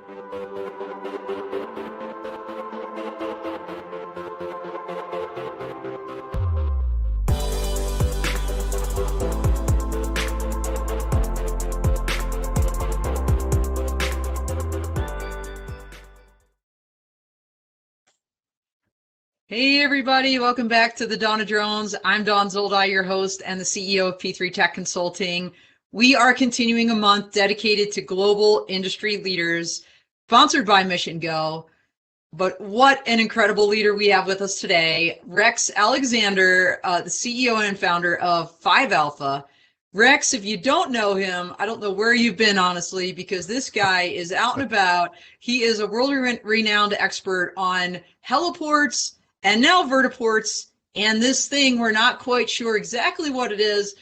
Hey everybody, welcome back to the Dawn of Drones. I'm Dawn Zoldi, your host and the CEO of P3 Tech Consulting. We are continuing a month dedicated to global industry leaders, sponsored by Mission Go. But what an incredible leader we have with us today, Rex Alexander, the CEO and founder of 5Alpha. Rex, if you don't know him, I don't know where you've been, honestly, because this guy is out and about. He is a world-renowned expert on heliports, and now vertiports, and this thing we're not quite sure exactly what it is,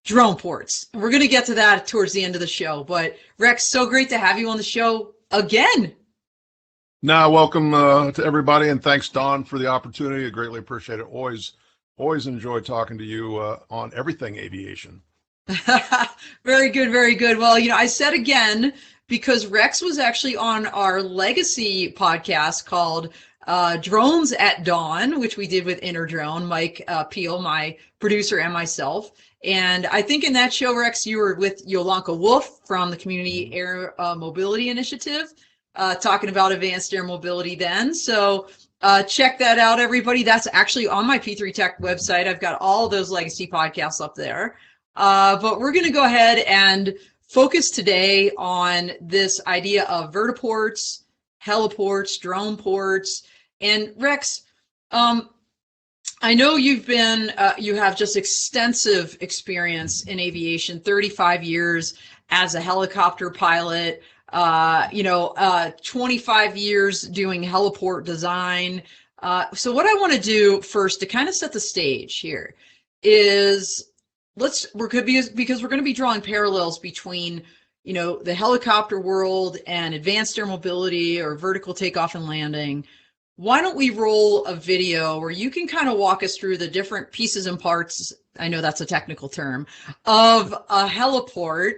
drone ports. We're going to get to that towards the end of the show. But Rex, so great to have you on the show again. Now, welcome to everybody, and thanks, Dawn, for the opportunity. I greatly appreciate it. Always enjoy talking to you on everything aviation. Very good, very good. Well, I said again because Rex was actually on our legacy podcast called Drones at Dawn, which we did with InterDrone, Mike Peel, my producer, and myself. And I think in that show, Rex, you were with Yolanka Wolf from the Community Air Mobility Initiative, talking about advanced air mobility then. So check that out, everybody. That's actually on my P3 Tech website. I've got all those legacy podcasts up there. But we're going to go ahead and focus today on this idea of vertiports, heliports, drone ports. And Rex, I know you've been, you have just extensive experience in aviation, 35 years as a helicopter pilot, 25 years doing heliport design. So what I want to do first to kind of set the stage here is because we're going to be drawing parallels between the helicopter world and advanced air mobility or vertical takeoff and landing. Why don't we roll a video where you can kind of walk us through the different pieces and parts, I know that's a technical term, of a heliport,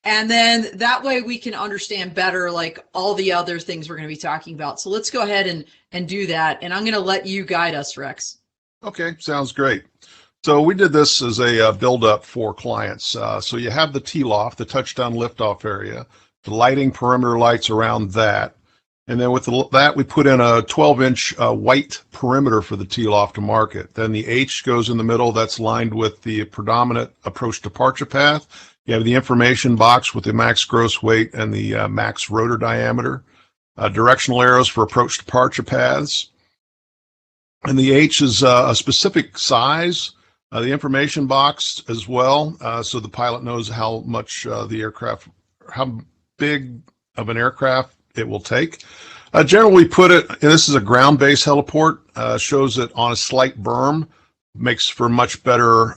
and then that way we can understand better like all the other things we're going to be talking about. So let's go ahead and do that, and I'm going to let you guide us, Rex. Okay, sounds great. So we did this as a build-up for clients. So you have the T-loft, the touchdown liftoff area, the lighting perimeter lights around that. And then with that, we put in a 12-inch white perimeter for the T-loft to market. Then the H goes in the middle. That's lined with the predominant approach departure path. You have the information box with the max gross weight and the max rotor diameter. Directional arrows for approach departure paths. And the H is a specific size. The information box as well, so the pilot knows how much how big of an aircraft it will take. Generally put it, and this is a ground-based heliport, shows it on a slight berm, makes for much better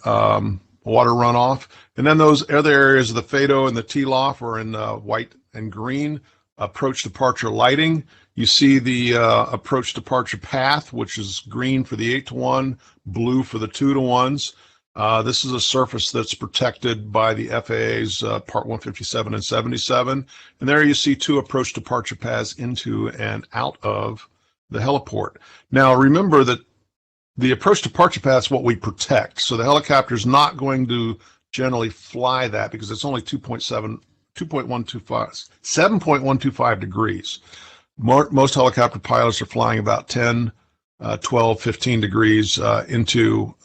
water runoff. And then those other areas of the FADO and the T-loft are in white and green. Approach departure lighting. You see the approach departure path, which is green for the 8-to-1, blue for the 2-to-1s. This is a surface that's protected by the FAA's Part 157 and 77. And there you see 2 approach departure paths into and out of the heliport. Now remember that the approach departure path is what we protect. So the helicopter is not going to generally fly that because it's only 7.125 degrees. Most helicopter pilots are flying about 10, 12, 15 degrees into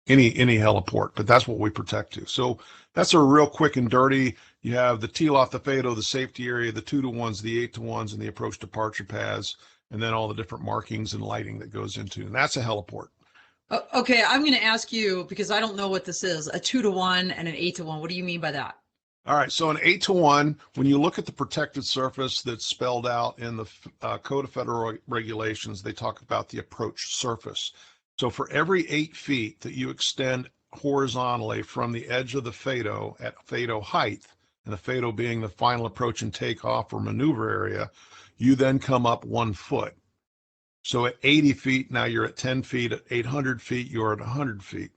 any heliport, but that's what we protect to. So that's a real quick and dirty. You have the T-loft, the FADO, the safety area, the 2-to-1s, the 8-to-1s, and the approach departure paths, and then all the different markings and lighting that goes into, and that's a heliport. Okay, I'm going to ask you, because I don't know what this is, a 2-to-1 and an 8-to-1. What do you mean by that? All right, so an 8-to-1, when you look at the protected surface that's spelled out in the Code of Federal Regulations, they talk about the approach surface. So for every 8 feet that you extend horizontally from the edge of the FADO at FADO height, and the FADO being the final approach and takeoff or maneuver area, you then come up 1 foot. So at 80 feet, now you're at 10 feet. At 800 feet, you're at 100 feet.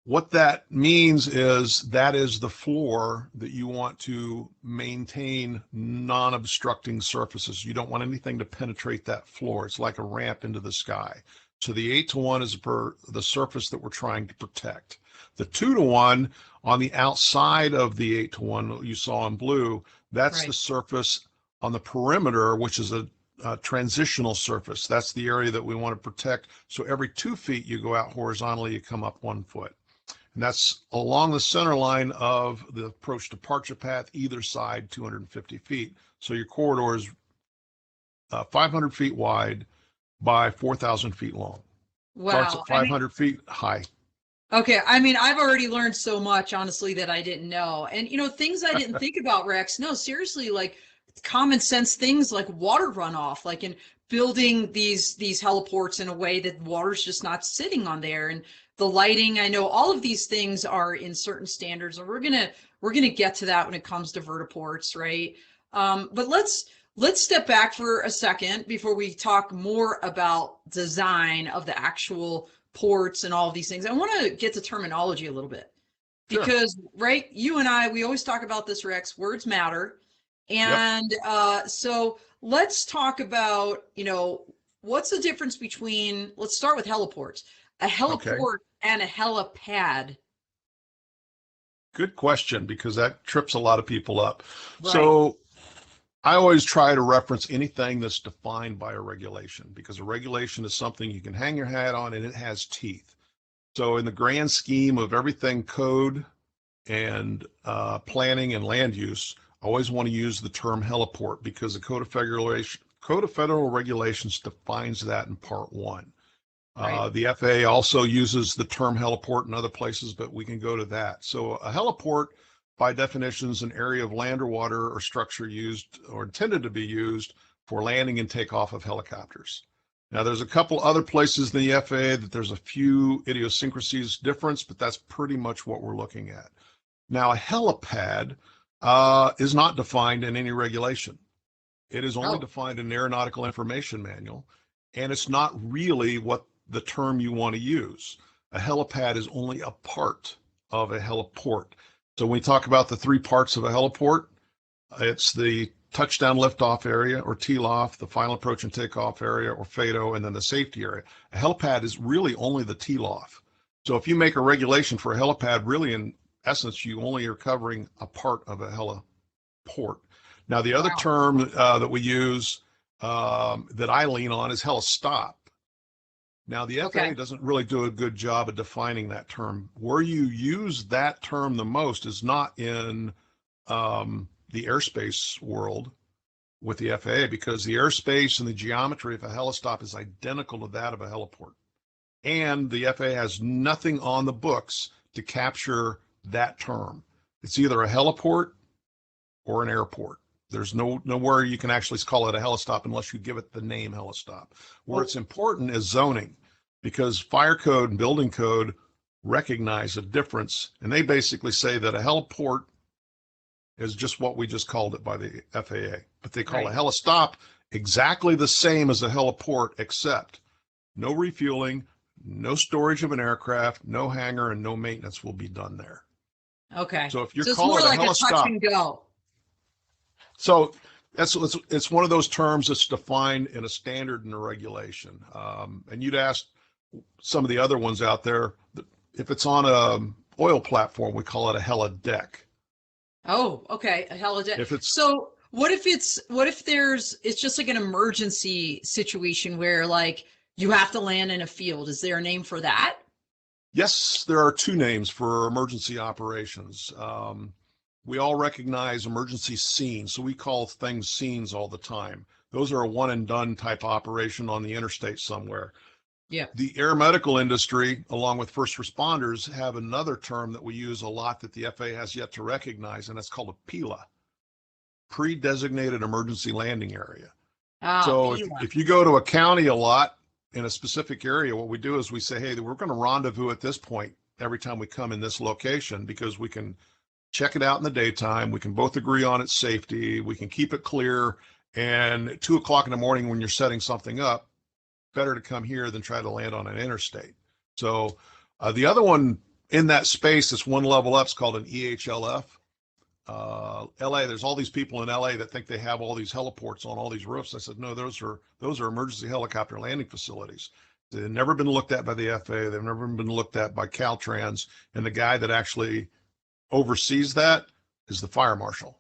What that means is that is the floor that you want to maintain non-obstructing surfaces. You don't want anything to penetrate that floor. It's like a ramp into the sky. So the 8-to-1 is for the surface that we're trying to protect. The 2-to-1 on the outside of the 8-to-1 you saw in blue, that's the surface on the perimeter, which is a transitional surface. That's the area that we want to protect. So every 2 feet you go out horizontally, you come up 1 foot. And that's along the center line of the approach departure path, either side 250 feet. So your corridor is 500 feet wide by 4,000 feet long. Wow. Starts at 500 feet high. Okay. I mean, I've already learned so much, honestly, that I didn't know. And, things I didn't think about, Rex. No, seriously, like common sense things like water runoff, like in building these heliports in a way that water's just not sitting on there. And the lighting, I know all of these things are in certain standards, and we're gonna get to that when it comes to vertiports, right? But let's step back for a second before we talk more about design of the actual ports and all of these things. I want to get to terminology a little bit because, right, you and I, we always talk about this, Rex. Words matter, and so let's talk about, what's the difference between. Let's start with heliports. A heliport and a helipad. Good question, because that trips a lot of people up. Right. So I always try to reference anything that's defined by a regulation, because a regulation is something you can hang your hat on and it has teeth. So in the grand scheme of everything code and planning and land use, I always want to use the term heliport because the Code of Federal Regulations defines that in Part 1. Right. The FAA also uses the term heliport in other places, but we can go to that. So a heliport, by definition, is an area of land or water or structure used or intended to be used for landing and takeoff of helicopters. Now, there's a couple other places in the FAA that there's a few idiosyncrasies difference, but that's pretty much what we're looking at. Now, a helipad is not defined in any regulation. It is only defined in the Aeronautical Information Manual, and it's not really what the term you want to use. A helipad is only a part of a heliport. So when we talk about the 3 parts of a heliport, it's the touchdown liftoff area or TLOF, the final approach and takeoff area or FATO, and then the safety area. A helipad is really only the TLOF. So if you make a regulation for a helipad, really in essence, you only are covering a part of a heliport. Now, the other term that we use that I lean on is helistop. Now, the FAA doesn't really do a good job of defining that term. Where you use that term the most is not in the airspace world with the FAA, because the airspace and the geometry of a helistop is identical to that of a heliport. And the FAA has nothing on the books to capture that term. It's either a heliport or an airport. There's nowhere you can actually call it a helistop unless you give it the name helistop. Where it's important is zoning, because fire code and building code recognize a difference, and they basically say that a heliport is just what we just called it by the FAA, but they call a helistop exactly the same as a heliport, except no refueling, no storage of an aircraft, no hangar, and no maintenance will be done there. Okay. So if you're it's calling more it like a a touch and go. So it's one of those terms that's defined in a standard and a regulation. And you'd asked some of the other ones out there, if it's on a oil platform, we call it a helideck. Oh, okay, a helideck. So what if it's just like an emergency situation where like you have to land in a field? Is there a name for that? Yes, there are 2 names for emergency operations. We all recognize emergency scenes, so we call things scenes all the time. Those are a one and done type operation on the interstate somewhere. Yeah. The air medical industry, along with first responders, have another term that we use a lot that the FAA has yet to recognize, and it's called a PELA, pre-designated emergency landing area. So if you go to a county a lot in a specific area, what we do is we say, hey, we're going to rendezvous at this point every time we come in this location, because we can check it out in the daytime. We can both agree on its safety. We can keep it clear. And at 2 o'clock in the morning when you're setting something up, better to come here than try to land on an interstate. So the other one in that space, it's one level up. It's called an EHLF. LA, there's all these people in LA that think they have all these heliports on all these roofs. I said, no, those are emergency helicopter landing facilities. They've never been looked at by the FAA. They've never been looked at by Caltrans. And the guy that actually oversees that is the fire marshal.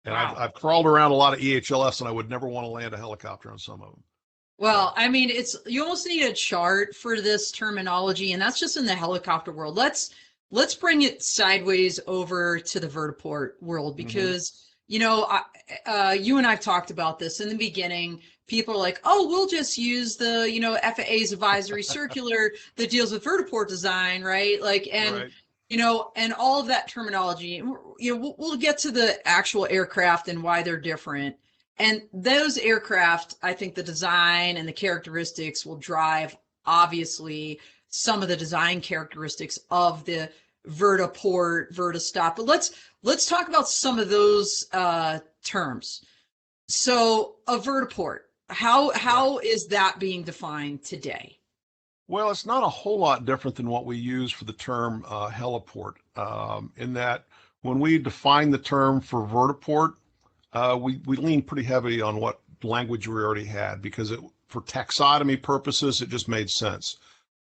And Wow. I've crawled around a lot of EHLFs, and I would never want to land a helicopter on some of them. Well, I mean, you almost need a chart for this terminology, and that's just in the helicopter world. Let's bring it sideways over to the vertiport world, because you know, you and I've talked about this in the beginning. People are like, "Oh, we'll just use the FAA's advisory circular that deals with vertiport design, right?" Like, and Right. and all of that terminology. We'll get to the actual aircraft and why they're different. And those aircraft, I think the design and the characteristics will drive, obviously, some of the design characteristics of the vertiport, vertistop. But let's talk about some of those terms. So a vertiport, how is that being defined today? Well, it's not a whole lot different than what we use for the term heliport, in that when we define the term for vertiport, we lean pretty heavily on what language we already had, because for taxonomy purposes, it just made sense.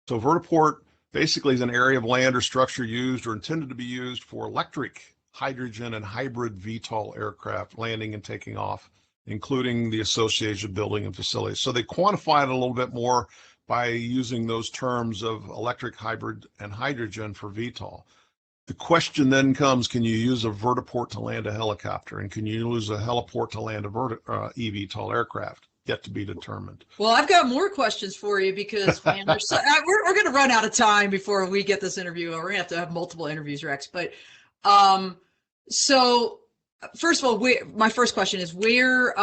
So vertiport basically is an area of land or structure used or intended to be used for electric, hydrogen, and hybrid VTOL aircraft landing and taking off, including the associated building and facilities. So they quantify it a little bit more by using those terms of electric, hybrid, and hydrogen for VTOL. The question then comes, can you use a vertiport to land a helicopter? And can you use a heliport to land a eVTOL aircraft? Yet to be determined. Well, I've got more questions for you, because man, we're going to run out of time before we get this interview. We're going to have multiple interviews, Rex. But so first of all, my first question is, where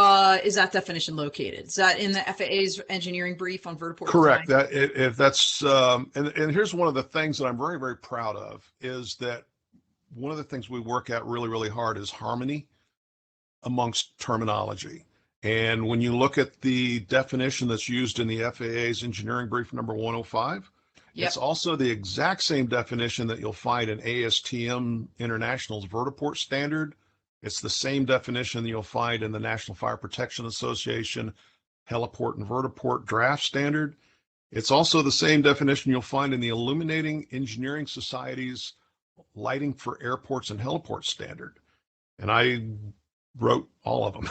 is that definition located? Is that in the FAA's engineering brief on vertiport Correct. design? If that's and here's one of the things that I'm very, very proud of, is that one of the things we work at really, really hard is harmony amongst terminology. And when you look at the definition that's used in the FAA's engineering brief number 105, Yep. It's also the exact same definition that you'll find in ASTM International's vertiport standard. It's the same definition that you'll find in the National Fire Protection Association heliport and vertiport draft standard. It's also the same definition you'll find in the Illuminating Engineering Society's lighting for airports and heliports standard. And I wrote all of them.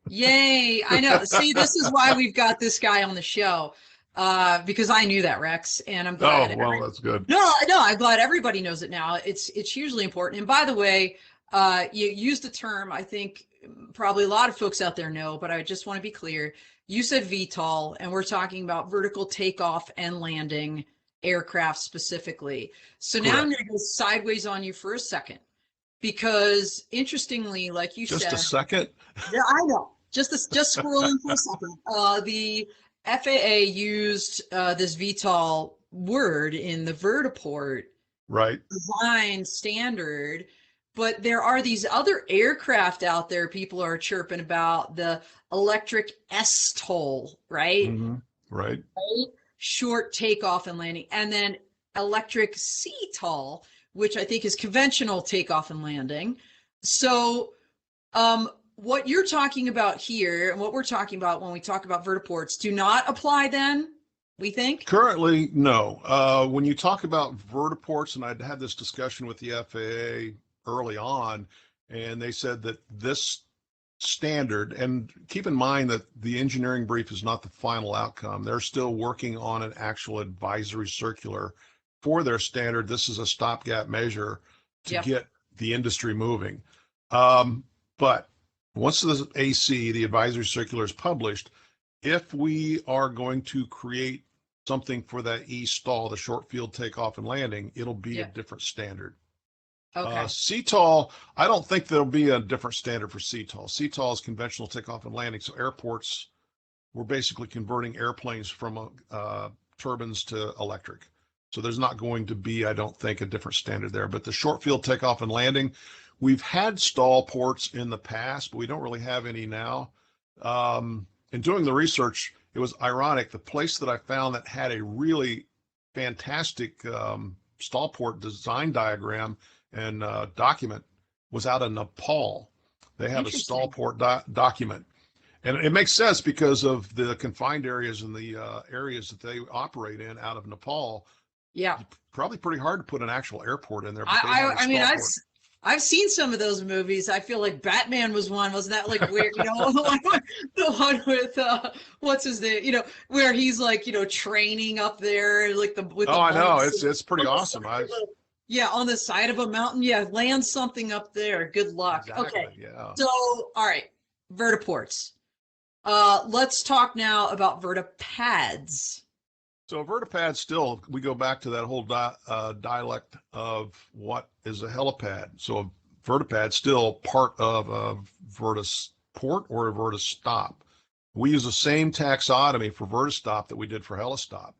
Yay. I know. See, this is why we've got this guy on the show, because I knew that, Rex, and I'm glad. Oh, well, that's good. No, I'm glad everybody knows it now. It's hugely important. And by the way, you used a term I think probably a lot of folks out there know, but I just want to be clear. You said VTOL, and we're talking about vertical takeoff and landing aircraft specifically. So now I'm going to go sideways on you for a second, because interestingly, like you said, Just a second. Yeah, I know. Just scrolling for a second. The FAA used this VTOL word in the vertiport Right. design standard, but there are these other aircraft out there people are chirping about, the electric STOL, right? Mm-hmm. Right. Short takeoff and landing, and then electric CTOL, which I think is conventional takeoff and landing. So what you're talking about here and what we're talking about when we talk about vertiports do not apply then, we think? Currently, no. When you talk about vertiports, and I'd had this discussion with the FAA early on, and they said that this standard, and keep in mind that the engineering brief is not the final outcome. They're still working on an actual advisory circular for their standard. This is a stopgap measure to get the industry moving. But once the AC, the advisory circular, is published, if we are going to create something for that eSTOL, the short field takeoff and landing, it'll be a different standard. Okay. CTOL, I don't think there'll be a different standard for CTOL. CTOL is conventional takeoff and landing. So airports, we're basically converting airplanes from turbines to electric. So there's not going to be, I don't think, a different standard there. But the short field takeoff and landing, we've had stall ports in the past, but we don't really have any now. In doing the research, it was ironic. The place that I found that had a really fantastic stall port design diagram and document was out of Nepal. They have a stall Interesting. port document. And it makes sense because of the confined areas and the areas that they operate in out of Nepal. Yeah. Probably pretty hard to put an actual airport in there, but they have a I mean, stall port. I've seen some of those movies. I feel like Batman was one. Wasn't that like where, the one with what's his name? Where he's like, training up there, like with the Oh, I know. bullets It's pretty on the awesome. side of yeah, on the side of a mountain. Yeah, land something up there. Good luck. Exactly. Okay. Yeah. So, all right, vertiports. Let's talk now about vertipads. So a vertipad still, we go back to that whole dialect of what is a helipad. So a vertipad still part of a vertiport or a vertistop. We use the same taxonomy for vertistop that we did for helistop.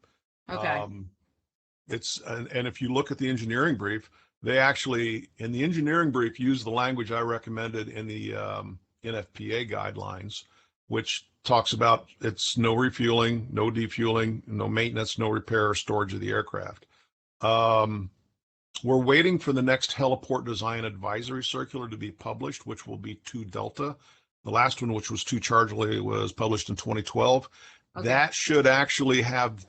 Okay. And if you look at the engineering brief, they actually, in the engineering brief, use the language I recommended in the NFPA guidelines, which talks about it's no refueling, no defueling, no maintenance, no repair or storage of the aircraft. We're waiting for the next heliport design advisory circular to be published, which will be 2 Delta. The last one, which was 2 Charlie, was published in 2012. Okay. That should actually have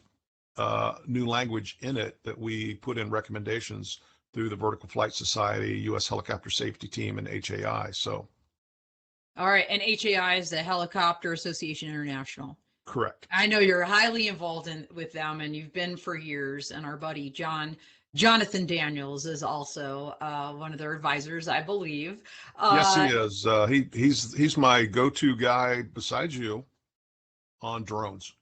new language in it that we put in recommendations through the Vertical Flight Society, U.S. Helicopter Safety Team, and HAI. So, All right, and HAI is the Helicopter Association International. correct. I know you're highly involved with them, and you've been for years. And our buddy Jonathan Daniels is also one of their advisors, I believe. Yes, he is. He's my go-to guy besides you on drones.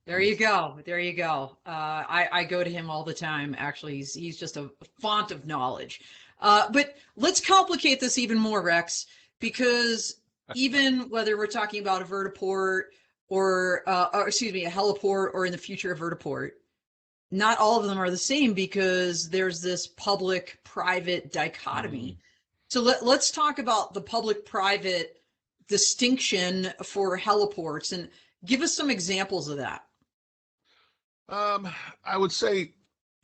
There you go. There you go. I go to him all the time. Actually, he's just a font of knowledge. But let's complicate this even more, Rex, because even whether we're talking about a vertiport or excuse me, a heliport, or in the future a vertiport, not all of them are the same because there's this public-private dichotomy. So let's talk about the public-private distinction for heliports and give us some examples of that. I would say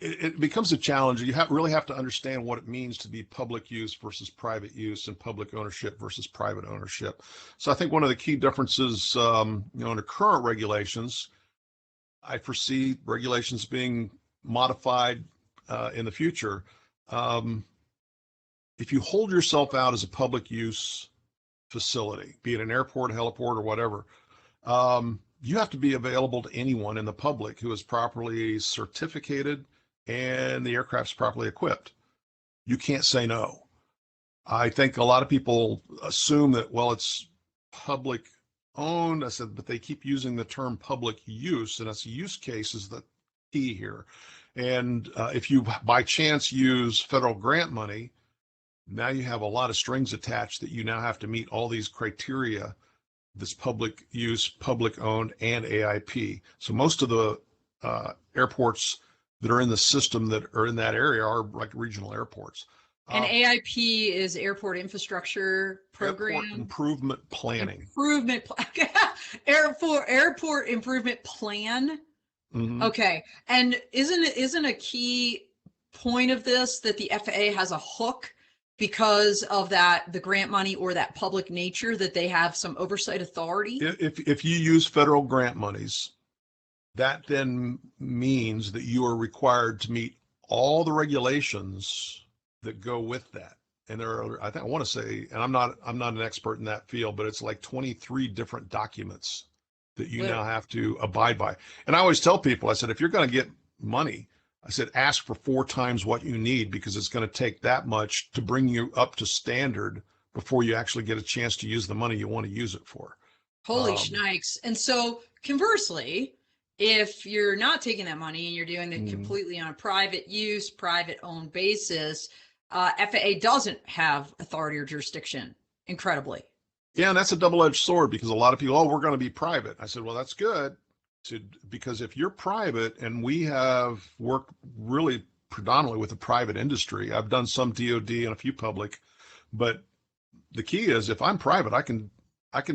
it becomes a challenge. You really have to understand what it means to be public use versus private use, and public ownership versus private ownership. So I think one of the key differences, under current regulations, I foresee regulations being modified in the future. If you hold yourself out as a public use facility, be it an airport, heliport, or whatever, you have to be available to anyone in the public who is properly certificated and the aircraft's properly equipped. You can't say no. I think a lot of people assume that, well, it's public owned. I said, but they keep using the term public use, and it's use case is the key here. And if you by chance use federal grant money, now you have a lot of strings attached that you now have to meet all these criteria, this public use, public owned, and AIP. So most of the airports that are in the system that are in that area are like regional airports. And AIP is Airport Infrastructure Program. Airport Improvement Planning. Airport Improvement Plan. Mm-hmm. Okay. And isn't a key point of this that the FAA has a hook because of the grant money or that public nature, that they have some oversight authority? If you use federal grant monies, that then means that you are required to meet all the regulations that go with that. And there are, I want to say, and I'm not an expert in that field, but it's like 23 different documents that you now have to abide by. And I always tell people, I said, if you're going to get money, I said, ask for 4 times what you need, because it's going to take that much to bring you up to standard before you actually get a chance to use the money you want to use it for. Holy shnikes. And so conversely, if you're not taking that money and you're doing it completely on a private use, private owned basis, FAA doesn't have authority or jurisdiction, incredibly. Yeah, and that's a double-edged sword, because a lot of people, we're going to be private. I said, well, that's good, because if you're private, and we have worked really predominantly with the private industry, I've done some DoD and a few public, but the key is, if I'm private, I can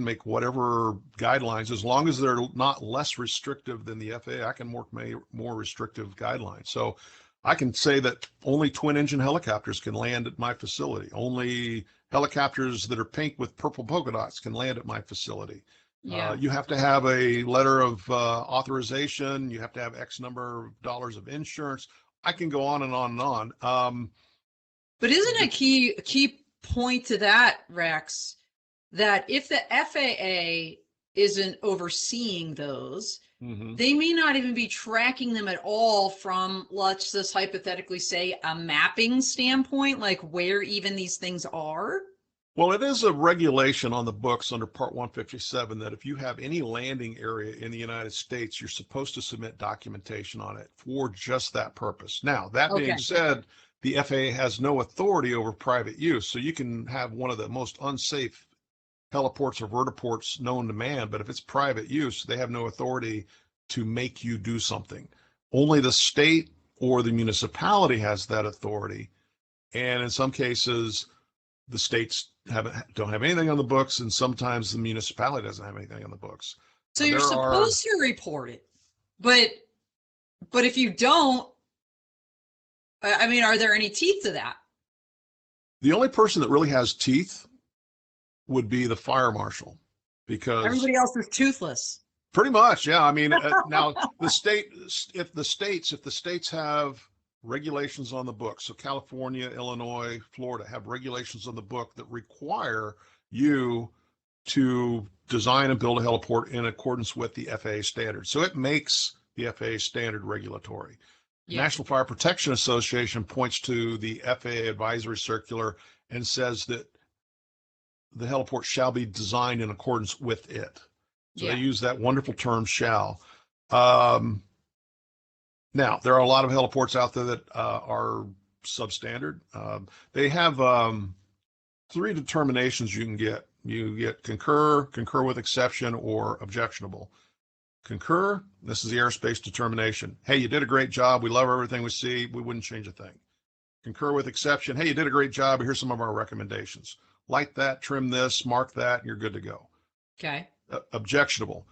make whatever guidelines, as long as they're not less restrictive than the FAA. I can work more restrictive guidelines. So I can say that only twin engine helicopters can land at my facility. Only helicopters that are pink with purple polka dots can land at my facility. Yeah. You have to have a letter of authorization. You have to have X number of dollars of insurance. I can go on and on and on. But isn't a key point to that, Rex, that if the FAA isn't overseeing those, they may not even be tracking them at all from, let's just hypothetically say, a mapping standpoint, like where even these things are? Well, it is a regulation on the books under Part 157 that if you have any landing area in the United States, you're supposed to submit documentation on it for just that purpose. Now, that being said, the FAA has no authority over private use, so you can have one of the most unsafe heliports or vertiports known to man, but if it's private use, they have no authority to make you do something. Only the state or the municipality has that authority, and in some cases, the states don't have anything on the books, and sometimes the municipality doesn't have anything on the books. So you're supposed to report it, but if you don't, I mean, are there any teeth to that? The only person that really has teeth would be the fire marshal, because everybody else is toothless. Pretty much, yeah. I mean, now if the states have regulations on the book, so California, Illinois, Florida have regulations on the book that require you to design and build a heliport in accordance with the FAA standards. So it makes the FAA standard regulatory. Yeah. National Fire Protection Association points to the FAA advisory circular and says that the heliport shall be designed in accordance with it. So they use that wonderful term shall. Now, there are a lot of heliports out there that are substandard. They have 3 determinations you can get. You get concur with exception, or objectionable. Concur, this is the airspace determination. Hey, you did a great job. We love everything we see. We wouldn't change a thing. Concur with exception. Hey, you did a great job. Here's some of our recommendations. Light that, trim this, mark that, and you're good to go. Okay. Objectionable.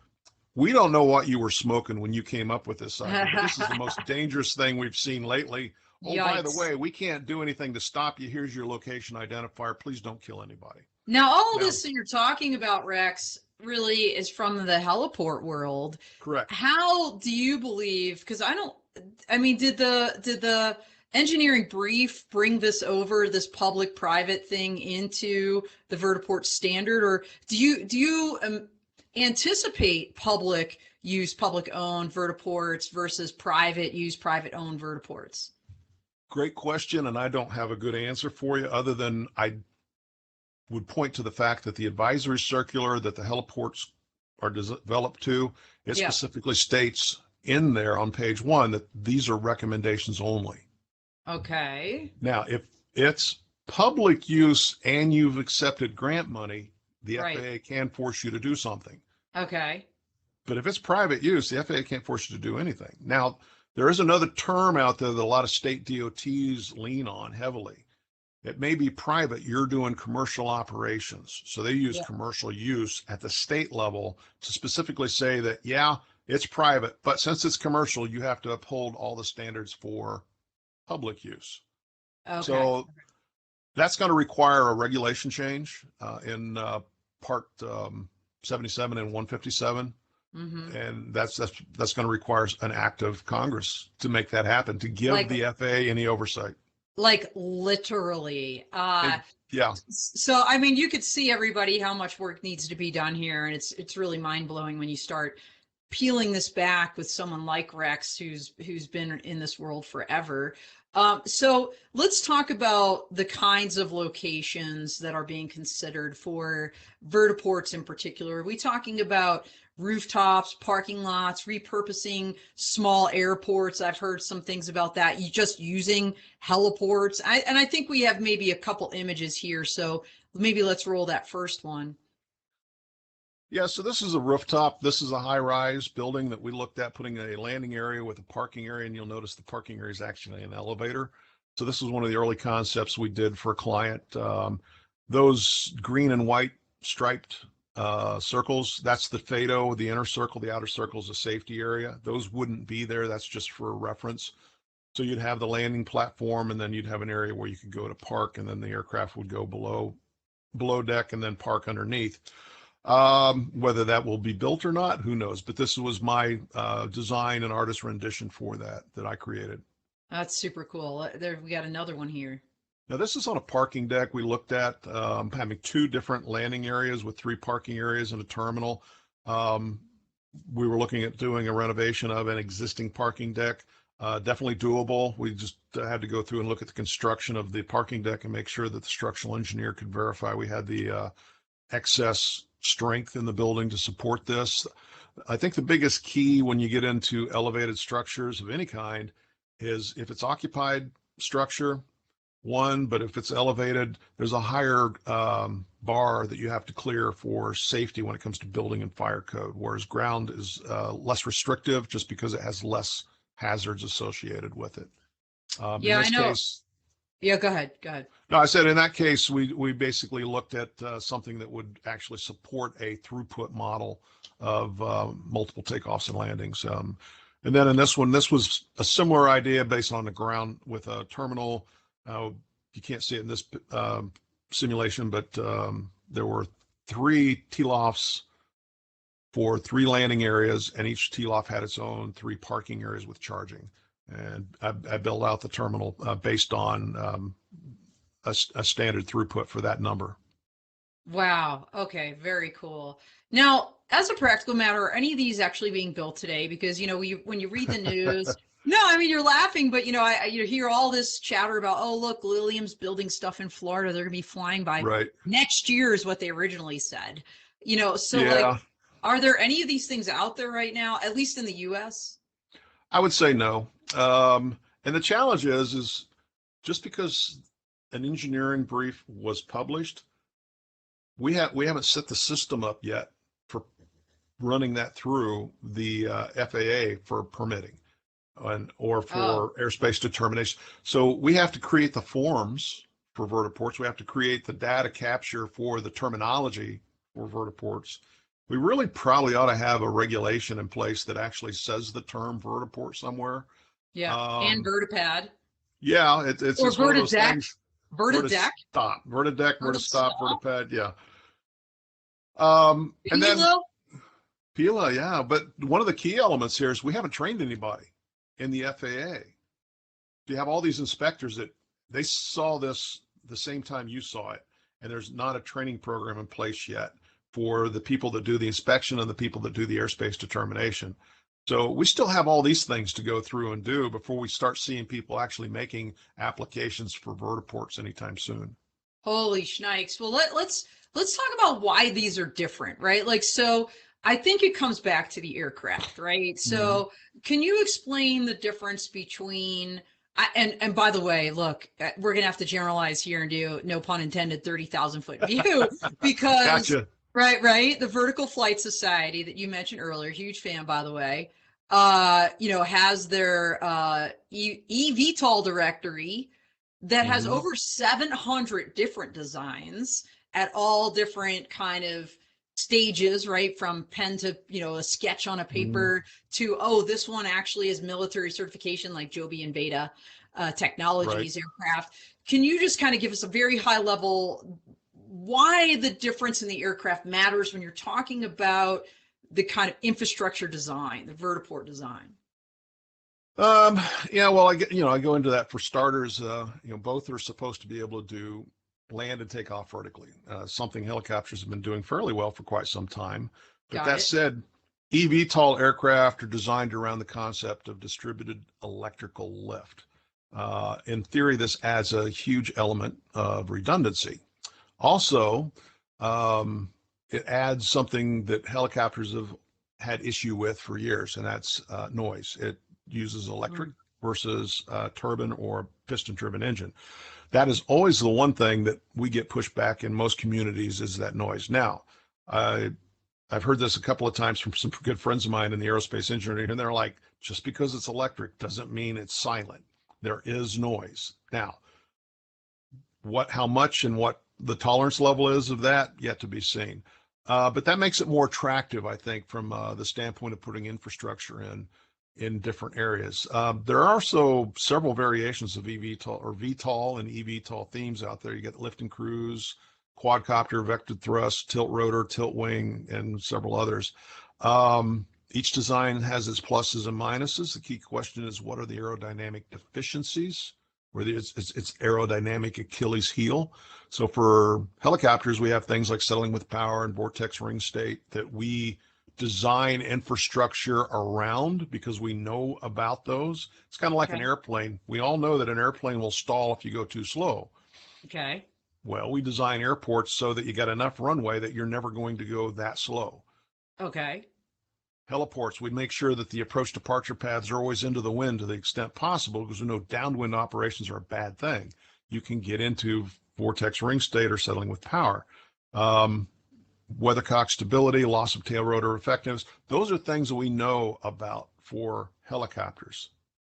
We don't know what you were smoking when you came up with this idea, but this is the most dangerous thing we've seen lately. Oh, yikes. By the way, we can't do anything to stop you. Here's your location identifier. Please don't kill anybody. Now, all this that you're talking about, Rex, really is from the heliport world. Correct. How do you believe, because did the engineering brief bring this over, this public-private thing, into the vertiport standard, or do you anticipate public use, public-owned vertiports versus private use, private-owned vertiports? Great question, and I don't have a good answer for you, other than I would point to the fact that the advisory circular that the heliports are developed to, it specifically states in there on page 1 that these are recommendations only. Okay. Now, if it's public use and you've accepted grant money, the FAA can force you to do something. Okay. But if it's private use, the FAA can't force you to do anything. Now, there is another term out there that a lot of state DOTs lean on heavily. It may be private, you're doing commercial operations. So they use commercial use at the state level to specifically say that, yeah, it's private, but since it's commercial, you have to uphold all the standards for public use. Okay. So that's going to require a regulation change in Part 77 and 157. Mm-hmm. And that's going to require an act of Congress to make that happen, to give the FAA any oversight. Like literally. Yeah. So, I mean, you could see, everybody, how much work needs to be done here. And it's really mind-blowing when you start peeling this back with someone like Rex, who's been in this world forever. So let's talk about the kinds of locations that are being considered for vertiports in particular. Are we talking about rooftops, parking lots, repurposing small airports? I've heard some things about that. You just using heliports. And I think we have maybe a couple images here. So maybe let's roll that first one. Yeah, so this is a rooftop. This is a high-rise building that we looked at, putting a landing area with a parking area, and you'll notice the parking area is actually an elevator. So this was one of the early concepts we did for a client. Those green and white striped circles, that's the FADO, the inner circle. The outer circle is a safety area. Those wouldn't be there. That's just for reference. So you'd have the landing platform, and then you'd have an area where you could go to park, and then the aircraft would go below deck and then park underneath. Whether that will be built or not, who knows? But this was my design and artist rendition for that I created. That's super cool. There, we got another one here. Now, this is on a parking deck. We looked at having 2 different landing areas with 3 parking areas and a terminal. We were looking at doing a renovation of an existing parking deck. Definitely doable. We just had to go through and look at the construction of the parking deck and make sure that the structural engineer could verify we had the excess strength in the building to support this. I think the biggest key when you get into elevated structures of any kind is if it's occupied structure, one, but if it's elevated, there's a higher bar that you have to clear for safety when it comes to building and fire code, whereas ground is less restrictive just because it has less hazards associated with it. Yeah, in this I know. case, Yeah, go ahead. Go ahead. no, I said in that case, we basically looked at something that would actually support a throughput model of multiple takeoffs and landings. And then in this one, this was a similar idea based on the ground with a terminal. You can't see it in this simulation, but there were 3 teal-offs for 3 landing areas, and each teal-off had its own 3 parking areas with charging. And I built out the terminal based on a standard throughput for that number. Wow. Okay. Very cool. Now, as a practical matter, are any of these actually being built today? Because, when you read the news, no, I mean, you're laughing, but, you hear all this chatter about, oh, look, Lilium's building stuff in Florida. They're going to be flying by Right. next year is what they originally said. So Yeah. are there any of these things out there right now, at least in the US? I would say no. And the challenge is just because an engineering brief was published, we haven't set the system up yet for running that through the FAA for permitting or for airspace determination. So we have to create the forms for vertiports. We have to create the data capture for the terminology for vertiports. We really probably ought to have a regulation in place that actually says the term vertiport somewhere. Yeah. And vertipad. Yeah, it's Or one of those vertideck. things. Vertideck. Stop. Vertideck, vertistop, vertipad. Yeah. And then PILA, yeah. But one of the key elements here is we haven't trained anybody in the FAA. You have all these inspectors that they saw this the same time you saw it, and there's not a training program in place yet for the people that do the inspection and the people that do the airspace determination. So we still have all these things to go through and do before we start seeing people actually making applications for vertiports anytime soon. Holy shnikes. Well, let's talk about why these are different, right? So I think it comes back to the aircraft, right? So can you explain the difference between and by the way, look, we're gonna have to generalize here and do, no pun intended, 30,000-foot view because Gotcha. Right. The Vertical Flight Society that you mentioned earlier, huge fan, by the way, has their eVTOL directory that has over 700 different designs at all different kind of stages, right? From pen to, a sketch on a paper to, this one actually is military certification like Joby and Beta Technologies aircraft. Can you just kind of give us a very high level why the difference in the aircraft matters when you're talking about the kind of infrastructure design, the vertiport design? Yeah, well, I go into that for starters. Both are supposed to be able to do land and take off vertically, something helicopters have been doing fairly well for quite some time. But that said, eVTOL aircraft are designed around the concept of distributed electrical lift. In theory, this adds a huge element of redundancy. Also, it adds something that helicopters have had issue with for years, and that's noise. It uses electric versus turbine or piston-driven engine. That is always the one thing that we get pushed back in most communities is that noise. Now, I've heard this a couple of times from some good friends of mine in the aerospace engineering, and they're like, just because it's electric doesn't mean it's silent. There is noise. Now, how much and what the tolerance level is of that, yet to be seen. But that makes it more attractive, I think, from the standpoint of putting infrastructure in. in different areas. There are also several variations of eVTOL or VTOL and eVTOL themes out there. You get lift and cruise, quadcopter, vectored thrust, tilt rotor, tilt wing, and several others. Each design has its pluses and minuses. The key question is, what are the aerodynamic deficiencies? Where it's aerodynamic Achilles heel. So for helicopters, we have things like settling with power and vortex ring state that we design infrastructure around because we know about those. It's kind of like an airplane. We all know that an airplane will stall if you go too slow. Okay. Well, we design airports so that you got enough runway that you're never going to go that slow. Okay. Heliports, we make sure that the approach departure paths are always into the wind to the extent possible, because we know downwind operations are a bad thing. You can get into vortex ring state or settling with power. Weathercock stability, loss of tail rotor effectiveness. Those are things that we know about for helicopters.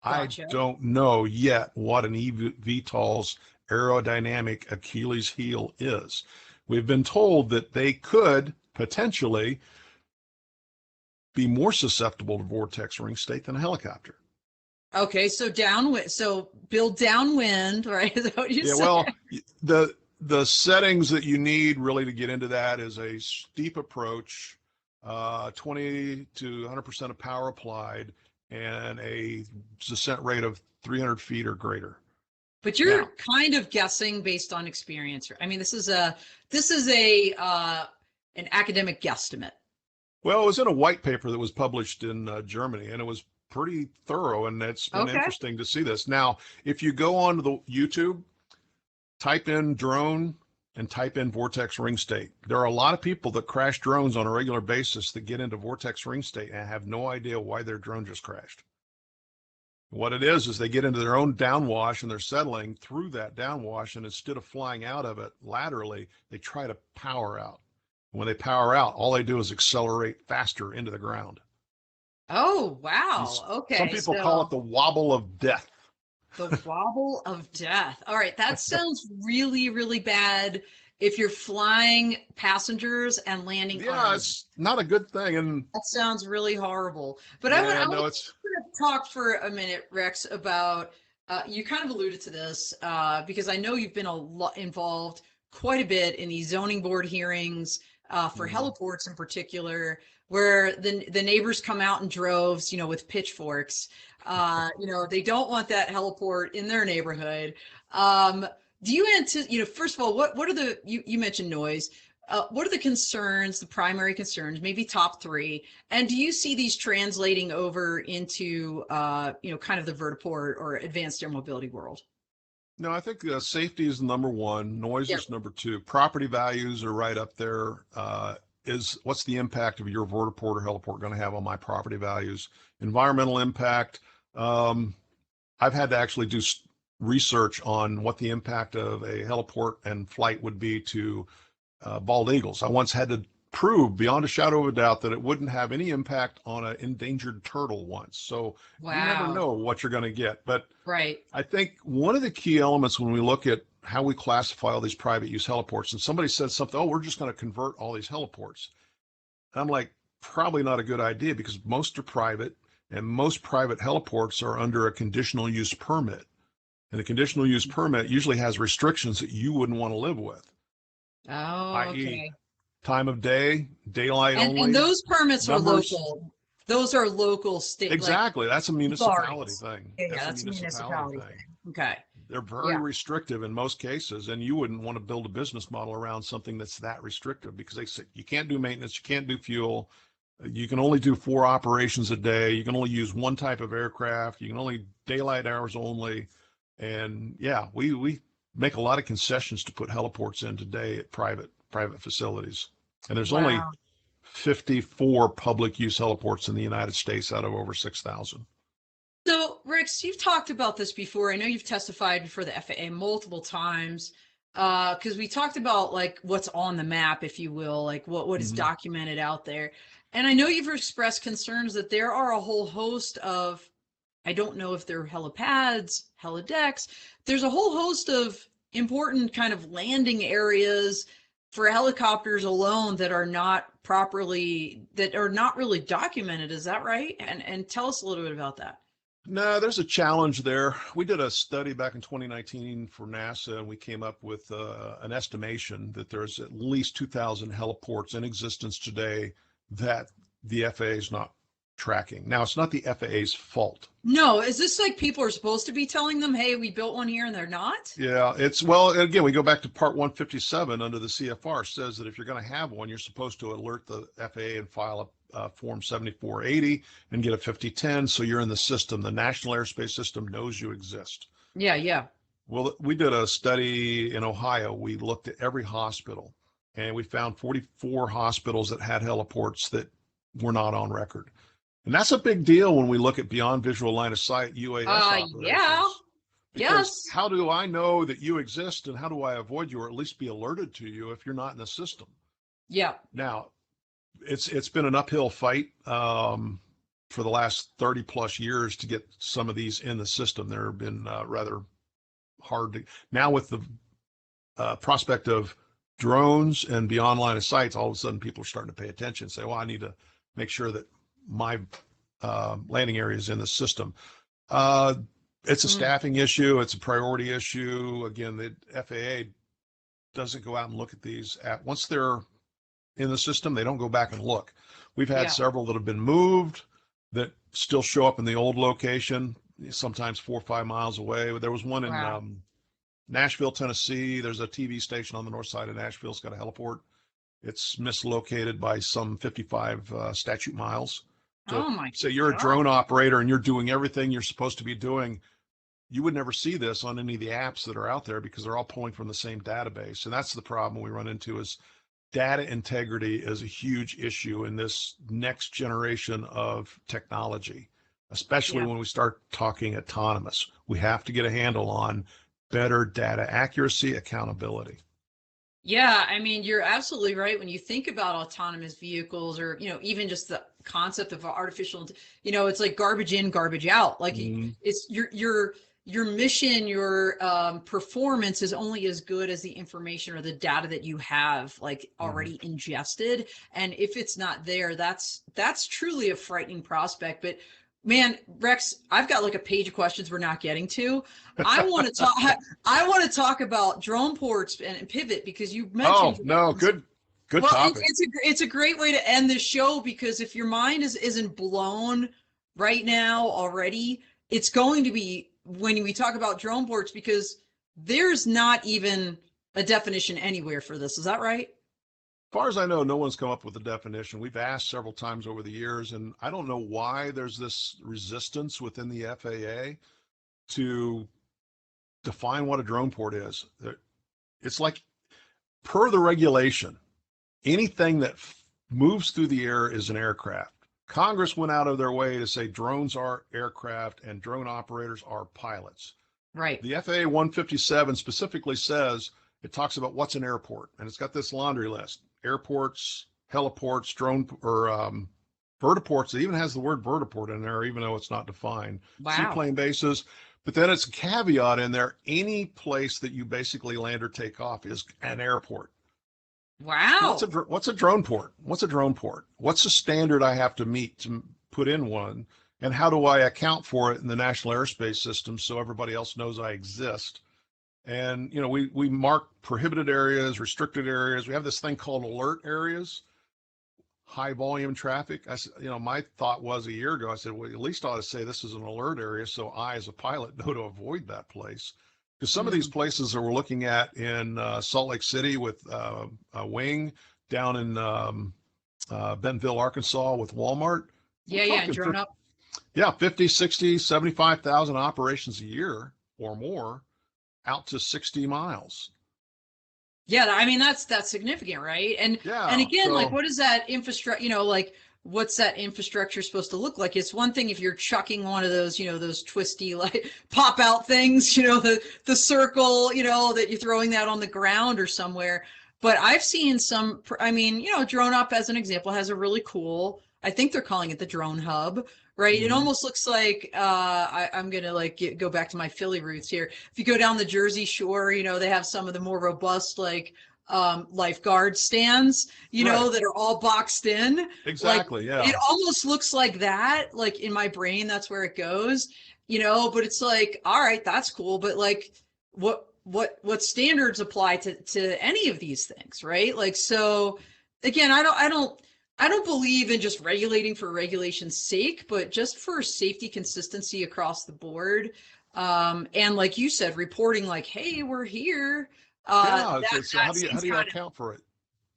Gotcha. I don't know yet what an eVTOL's aerodynamic Achilles heel is. We've been told that they could potentially be more susceptible to vortex ring state than a helicopter. Okay, so downwind, so build downwind, right? Is that what you Yeah, said? well, the settings that you need really to get into that is a steep approach, 20 to 100% of power applied, and a descent rate of 300 feet or greater. But you're kind of guessing based on experience. I mean, this is an academic guesstimate. Well, it was in a white paper that was published in Germany, and it was pretty thorough, and it's been interesting to see this. Now, if you go on to the YouTube, type in drone and type in vortex ring state. There are a lot of people that crash drones on a regular basis that get into vortex ring state and have no idea why their drone just crashed. What it is they get into their own downwash and they're settling through that downwash, and instead of flying out of it laterally, they try to power out. When they power out, all they do is accelerate faster into the ground. Oh, wow. Okay. Some people call it the wobble of death. The wobble of death. All right. That sounds really, really bad if you're flying passengers and landing. Yeah, it's not a good thing. And that sounds really horrible. But yeah, I want to talk for a minute, Rex, about, you kind of alluded to this because I know you've been involved quite a bit in these zoning board hearings for heliports in particular, where the neighbors come out in droves, with pitchforks. They don't want that heliport in their neighborhood. Do you anticipate, first of all, what are you mentioned noise. What are the concerns, the primary concerns, maybe top three? And do you see these translating over into, kind of the vertiport or advanced air mobility world? No, I think safety is number one. Noise is number two. Property values are right up there. What's the impact of your vertiport or heliport going to have on my property values? Environmental impact. I've had to actually do research on what the impact of a heliport and flight would be to bald eagles. I once had to prove beyond a shadow of a doubt that it wouldn't have any impact on an endangered turtle once. So you never know what you're going to get. But I think one of the key elements when we look at how we classify all these private use heliports, and somebody said something, oh, we're just going to convert all these heliports. And I'm like, probably not a good idea, because most are private, and most private heliports are under a conditional use permit. And the conditional use permit usually has restrictions that you wouldn't want to live with. Oh, okay. Time of day, daylight only. And those permits are local. Those are local state. Exactly. That's a municipality thing. Yeah, that's a municipality thing. Okay. They're very restrictive in most cases, and you wouldn't want to build a business model around something that's that restrictive, because they say you can't do maintenance, you can't do fuel, you can only do 4 operations a day, you can only use one type of aircraft, you can only daylight hours only. And we make a lot of concessions to put heliports in today at private facilities. And there's only 54 public use heliports in the United States out of over 6,000. So, Rex, you've talked about this before. I know you've testified before the FAA multiple times, because we talked about like what's on the map, if you will, like what is documented out there. And I know you've expressed concerns that there are a whole host of, I don't know if they're helipads, helidecks. There's a whole host of important kind of landing areas for helicopters alone that are not properly, that are not really documented. Is that right? And tell us a little bit about that. No, there's a challenge there. We did a study back in 2019 for NASA, and we came up with an estimation that there's at least 2,000 heliports in existence today that the FAA is not tracking. Now, it's not the FAA's fault. No, is this like people are supposed to be telling them, hey, we built one here, and they're not? Yeah, well, again, we go back to Part 157 under the CFR, says that if you're going to have one, you're supposed to alert the FAA and file a Form 7480 and get a 5010, so you're in the system. The National Airspace System knows you exist. Yeah, yeah. Well, we did a study in Ohio. We looked at every hospital, and we found 44 hospitals that had heliports that were not on record. And that's a big deal when we look at beyond visual line of sight UAS operations. Yeah. Because Yes. how do I know that you exist, and how do I avoid you, or at least be alerted to you if you're not in the system? Yeah. Now, it's been an uphill fight for the last 30 plus years to get some of these in the system. There have been rather hard to, now with the prospect of drones and beyond line of sights, all of a sudden people are starting to pay attention and say, well, I need to make sure that my landing area is in the system. It's a staffing issue. It's a priority issue. Again, the FAA doesn't go out and look at these once they're in the system, they don't go back and look. We've had several that have been moved that still show up in the old location, sometimes 4 or 5 miles away. There was one in Nashville, Tennessee. There's a TV station on the north side of Nashville. It's got a heliport. It's mislocated by some 55 statute miles. So, Oh my say you're a drone operator and you're doing everything you're supposed to be doing. You would never see this on any of the apps that are out there because they're all pulling from the same database. And that's the problem we run into, is data integrity is a huge issue in this next generation of technology, especially when we start talking autonomous. We have to get a handle on better data accuracy, accountability. Yeah, I mean, you're absolutely right. When you think about autonomous vehicles, or, even just the concept of artificial, it's like garbage in, garbage out. Like it's your mission, your performance is only as good as the information or the data that you have already ingested. And if it's not there, that's truly a frightening prospect. But man, Rex, I've got like a page of questions we're not getting to. I want to talk. I want to talk about drone ports and pivot, because you mentioned. Oh no, good topic. It's a great way to end the show, because if your mind isn't blown right now already, it's going to be when we talk about drone ports, because there's not even a definition anywhere for this. Is that right? As far as I know, no one's come up with a definition. We've asked several times over the years, and I don't know why there's this resistance within the FAA to define what a drone port is. It's like, per the regulation, anything that moves through the air is an aircraft. Congress went out of their way to say drones are aircraft and drone operators are pilots. Right. The FAA 157 specifically says, it talks about what's an airport, and it's got this laundry list: airports, heliports, drone, or vertiports. It even has the word vertiport in there, even though it's not defined. Wow. Seaplane bases. But then it's a caveat in there: any place that you basically land or take off is an airport. Wow. What's a drone port? What's a drone port? What's the standard I have to meet to put in one? And how do I account for it in the National Airspace System so everybody else knows I exist? And, we mark prohibited areas, restricted areas. We have this thing called alert areas, high volume traffic. I said, my thought was a year ago, I said, well, at least I ought to say this is an alert area, so I, as a pilot, know to avoid that place. Because some of these places that we're looking at in Salt Lake City with a Wing, down in Bentonville, Arkansas with Walmart. Yeah, drone up. Yeah, 50, 60, 75,000 operations a year or more, out to 60 miles. Yeah, I mean, that's significant, right? And again, what is that infrastructure, what's that infrastructure supposed to look like? It's one thing if you're chucking one of those, those twisty pop out things, the circle, that you're throwing that on the ground or somewhere. But I've seen some, Drone Up, as an example, has a really cool, I think they're calling it the drone hub, right? It almost looks like, I'm going to go back to my Philly roots here. If you go down the Jersey Shore, they have some of the more robust, lifeguard stands, you know, Right. that are all boxed in. Exactly. Like, it Yeah. almost looks like that, like in my brain, that's where it goes, you know, but it's like, all right, that's cool. But like, what standards apply to any of these things, right? Like, so again, I don't believe in just regulating for regulation's sake, but just for safety consistency across the board. And like you said, reporting like, hey, we're here. Yeah. How That do seems you kind of, account for it?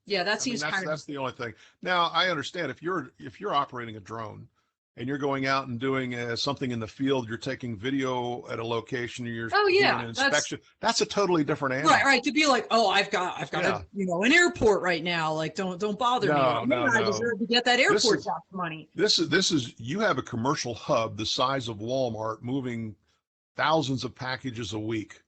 yeah, that I mean, seems kind of, that's the only thing. Now, I understand if you're operating a drone and you're going out and doing something in the field, you're taking video at a location, you're oh doing yeah, an that's inspection. That's a totally different right, animal. right. To be like, oh, I've got a, Yeah. you know, an airport right now. Like, don't bother me. Like, No, hey, no, I no. deserve to get that This airport is tax money. you have a commercial hub the size of Walmart moving thousands of packages a week.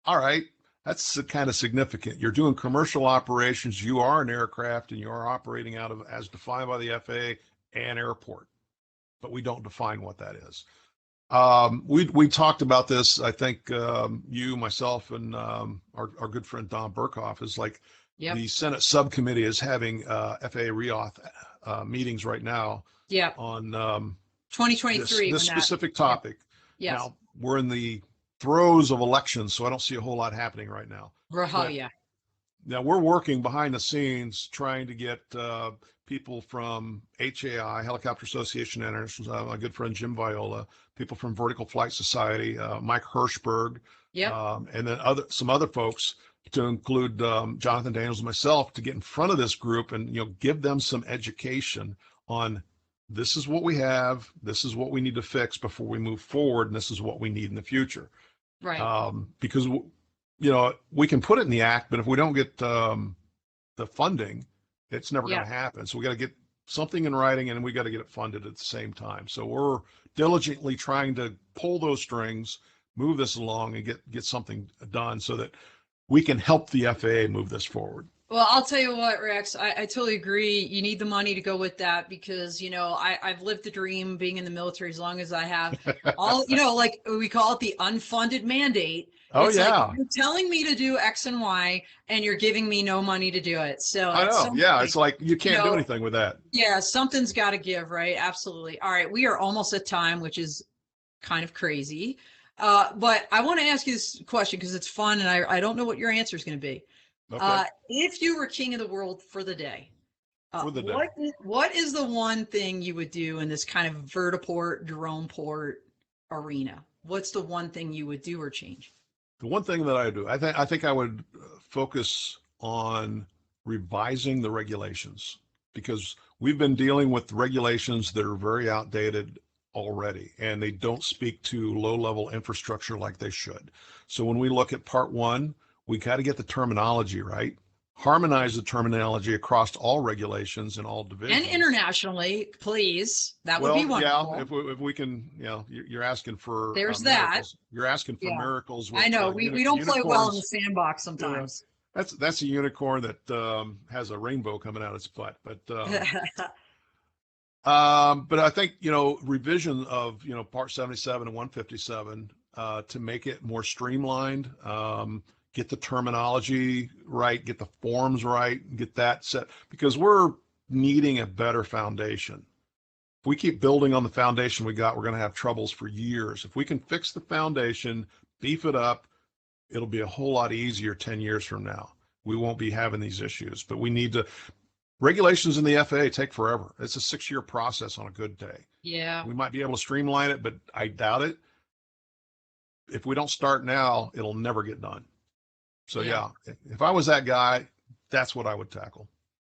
All right. That's kind of significant. You're doing commercial operations. You are an aircraft and you are operating out of, as defined by the FAA, an airport, but we don't define what that is. We talked about this. I think you, myself, and our good friend Don Burkhoff is like Yep. the Senate subcommittee is having FAA reauth meetings right now Yep. on this 2023 when that. specific Yep. topic. Yes. Now we're in the throes of elections, so I don't see a whole lot happening right now. Oh But yeah. now we're working behind the scenes trying to get people from HAI, Helicopter Association International, my good friend Jim Viola, people from Vertical Flight Society, Mike Hirschberg, Yep. and then some other folks to include Jonathan Daniels and myself to get in front of this group and give them some education on this is what we have, this is what we need to fix before we move forward, and this is what we need in the future. Right. Because we can put it in the act, but if we don't get the funding, it's never going Yeah. to happen. So we got to get something in writing, and we got to get it funded at the same time. So we're diligently trying to pull those strings, move this along, and get something done so that we can help the FAA move this forward. Well, I'll tell you what, Rex, I totally agree. You need the money to go with that because, you know, I've lived the dream being in the military as long as I have. All, you know, like we call it the unfunded mandate. Oh It's like yeah, you're telling me to do X and Y and you're giving me no money to do it. So I at know. some Yeah, point, it's like you you can't do know, anything with that. yeah, something's got to give, right? Absolutely. All right, we are almost at time, which is kind of crazy. But I want to ask you this question because it's fun and I don't know what your answer is going to be. Okay, If you were king of the world for the day, for the day. what is the one thing you would do in this kind of vertiport, drone port arena? What's the one thing you would do or change? The one thing that I do, I think I would focus on revising the regulations because we've been dealing with regulations that are very outdated already, and they don't speak to low-level infrastructure like they should. So when we look at part one, we got to get the terminology right, harmonize the terminology across all regulations in all And divisions. internationally, please. That would be Well, yeah, wonderful. if we can, you're asking for There's that. miracles. You're asking for Yeah. miracles I with know we don't play well in the unicorns. sandbox Yeah, sometimes. that's a unicorn that has a rainbow coming out its butt. But I think revision of Part 77 and 157 to make it more streamlined. Get the terminology right, get the forms right, get that set because we're needing a better foundation. If we keep building on the foundation we got, we're going to have troubles for years. If we can fix the foundation, beef it up, it'll be a whole lot easier 10 years from now. We won't be having these issues, but we need to. Regulations in the FAA take forever. It's a 6-year process on a good day. Yeah. We might be able to streamline it, but I doubt it. If we don't start now, it'll never get done. So yeah, if I was that guy, that's what I would tackle.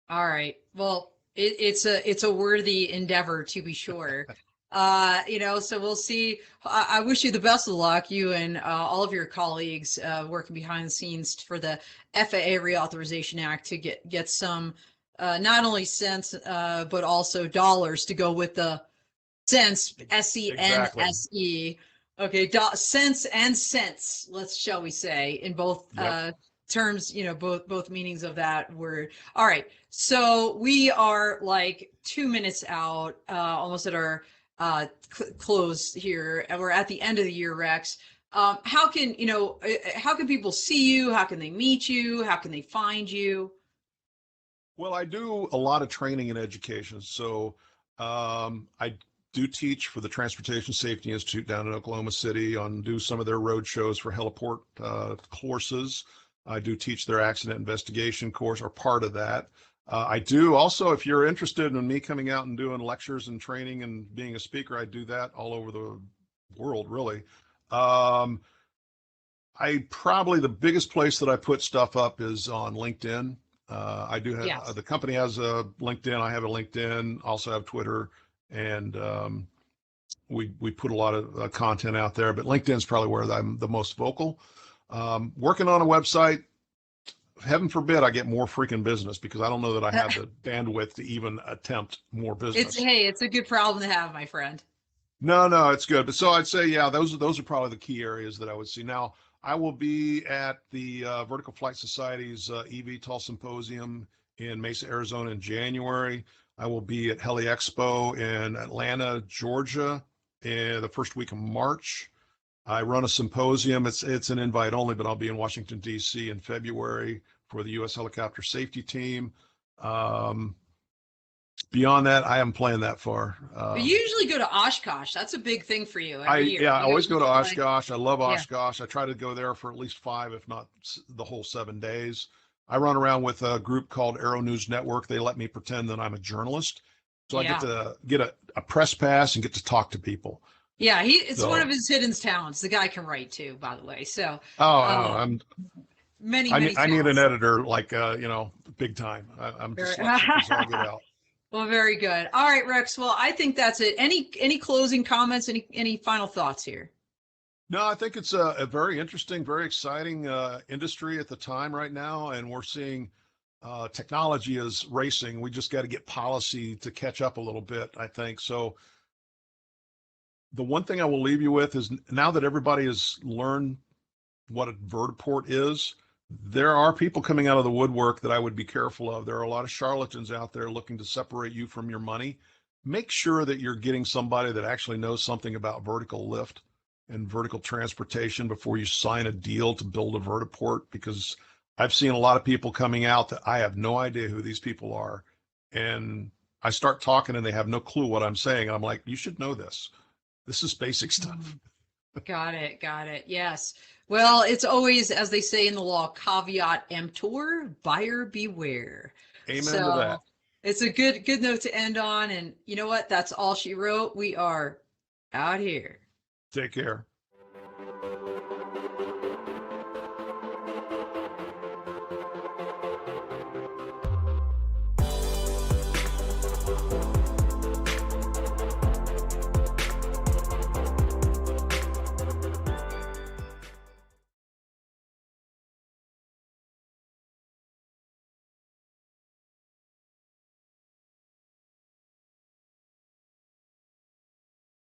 All right. Well, it's a worthy endeavor to be sure. So we'll see. I wish you the best of luck, you and all of your colleagues working behind the scenes for the FAA Reauthorization Act to get some not only cents but also dollars to go with the cents, SENSE. Okay, cents and cents. Shall we say, in both terms, both meanings of that word. All right, so we are like 2 minutes out, almost at our close here, and we're at the end of the year, Rex. How can, how can people see you? How can they meet you? How can they find you? Well, I do a lot of training and education. So I do teach for the Transportation Safety Institute down in Oklahoma City on do some of their road shows for heliport courses. I do teach their accident investigation course or part of that. I do also, if you're interested in me coming out and doing lectures and training and being a speaker, I do that all over the world, really. Um, I probably the biggest place that I put stuff up is on LinkedIn. I do have Yes. the company has a LinkedIn. I have a LinkedIn. Also have Twitter, and we put a lot of content out there. But LinkedIn's probably where I'm the most vocal. Working on a website. Heaven forbid I get more freaking business because I don't know that I have the bandwidth to even attempt more business. It's a good problem to have, my friend. No, it's good. But so I'd say, yeah, those are probably the key areas that I would see. Now, I will be at the Vertical Flight Society's eVTOL Symposium in Mesa, Arizona in January. I will be at Heli Expo in Atlanta, Georgia, in the first week of March. I run a symposium. It's an invite only, but I'll be in Washington, D.C. in February for the U.S. Helicopter Safety Team. Um, Beyond that, I haven't planned that far. But you usually go to Oshkosh. That's a big thing for you every year. I always go to Like, Oshkosh. I love yeah. Oshkosh. I try to go there for at least 5, if not the whole 7 days. I run around with a group called Aero News Network. They let me pretend that I'm a journalist. So I get Yeah. to get a press pass and get to talk to people. Yeah, it's one of So, his hidden talents. The guy can write too, by the way. So, oh, um, many, I need many an talents. editor like, big time. I'm Very, dyslexic as all get out. well, very good. All right, Rex. Well, I think that's it. Any closing comments? Any final thoughts here? No, I think it's a very interesting, very exciting industry at the time right now, and we're seeing technology is racing. We just got to get policy to catch up a little bit, I think. So the one thing I will leave you with is now that everybody has learned what a vertiport is, there are people coming out of the woodwork that I would be careful of. There are a lot of charlatans out there looking to separate you from your money. Make sure that you're getting somebody that actually knows something about vertical lift and vertical transportation before you sign a deal to build a vertiport, because I've seen a lot of people coming out that I have no idea who these people are. And I start talking and they have no clue what I'm saying. And I'm like, you should know this. This is basic stuff. Got it. Got it. Yes. Well, it's always, as they say in the law, caveat emptor, buyer beware. Amen to So that. it's a good note to end on. And you know what? That's all she wrote. We are out here. Take care.